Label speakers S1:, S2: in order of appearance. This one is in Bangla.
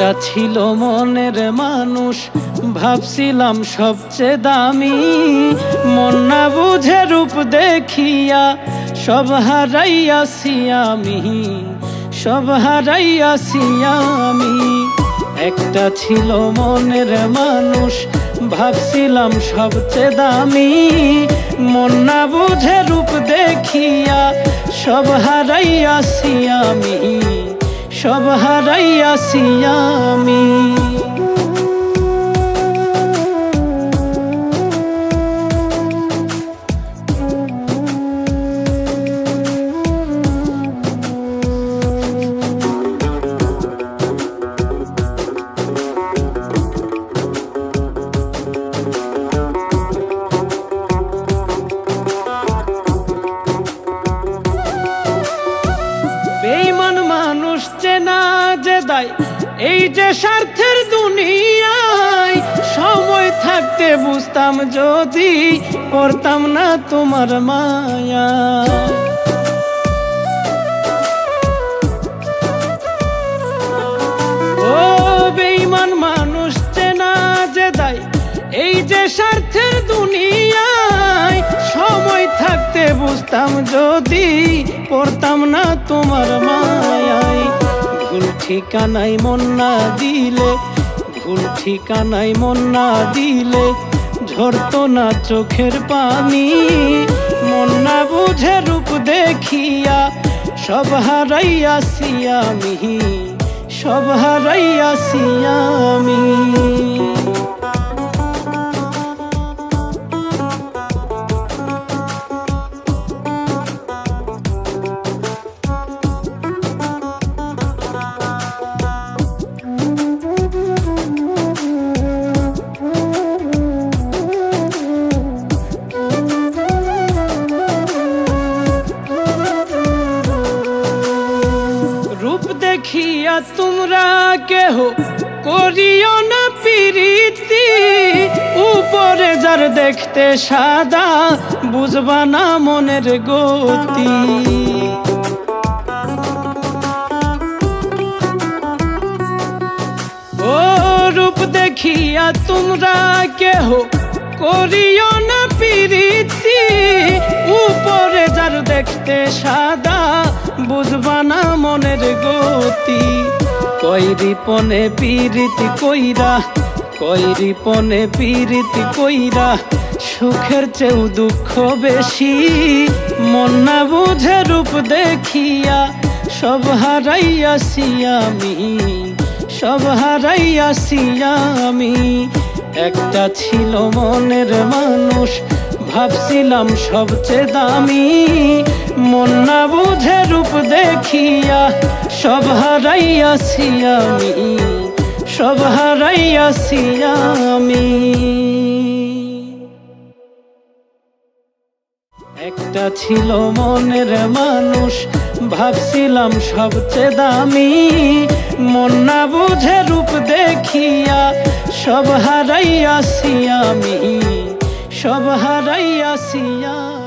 S1: একটা ছিল মনের মানুষ, ভাবছিলাম সবচেয়ে দামি। মন না বুঝে রূপ দেখিয়া সব হারাইয়াছি আমি, সব হারাইয়াছি আমি। একটা ছিল মনের মানুষ, ভাবছিলাম সবচেয়ে দামি। মন না বুঝে রূপ দেখিয়া সব হারাইয়াছি আমি, সব হারাইয়াছি আমি। বেঈমান মানুষ চেনা যে দায়, এই যে স্বার্থের দুনিয়ায়। সময় থাকতে বুঝতাম যদি, করতাম না তোমার মায়া। ও বেঈমান মানুষ চেনা যে দায়, এই যে স্বার্থের দুনিয়ায়। সময় থাকতে বুঝতাম যদি, পড়তাম না তোমার মায়ায়। ভুল ঠিকানায় মন না দিলে, ভুল ঠিকানায় মন না দিলে ঝরতো না চোখের পানি। মন না বুঝে রূপ দেখিয়া সব হারাইয়াছি আমি, সব হারাইয়াছি আমি। রূপ দেখিয়া তোমরা কেহ করিও না প্রীতি। উপরে যার দেখতে সাদা, বুঝবা না মনের গতি। ও রূপ দেখিয়া তোমরা কেহ করিও না প্রীতি। উপরে যার দেখতে সাদা, বুঝবা না মনের গতি। কৈরিপনে পীরিতি কইরা, কৈরিপনে পীরিতি কইরা সুখের চেয়েও দুঃখ বেশি। মন না বুঝে রূপ দেখিয়া সব হারাইয়াছি আমি, সব হারাইয়াছি আমি। একটা ছিল মনের মানুষ, ভাবছিলাম সবচেয়ে দামি। মন না বুঝে রূপ দেখিয়া সব হারাইয়াছি আমি, সব হারাইয়াছি আমি। একটা ছিল মনের মানুষ, ভাবছিলাম সবচেয়ে দামি। মন না বুঝে রূপ দেখিয়া সব হারাইয়াছি আমি, সব হারাইয়াছি আমি।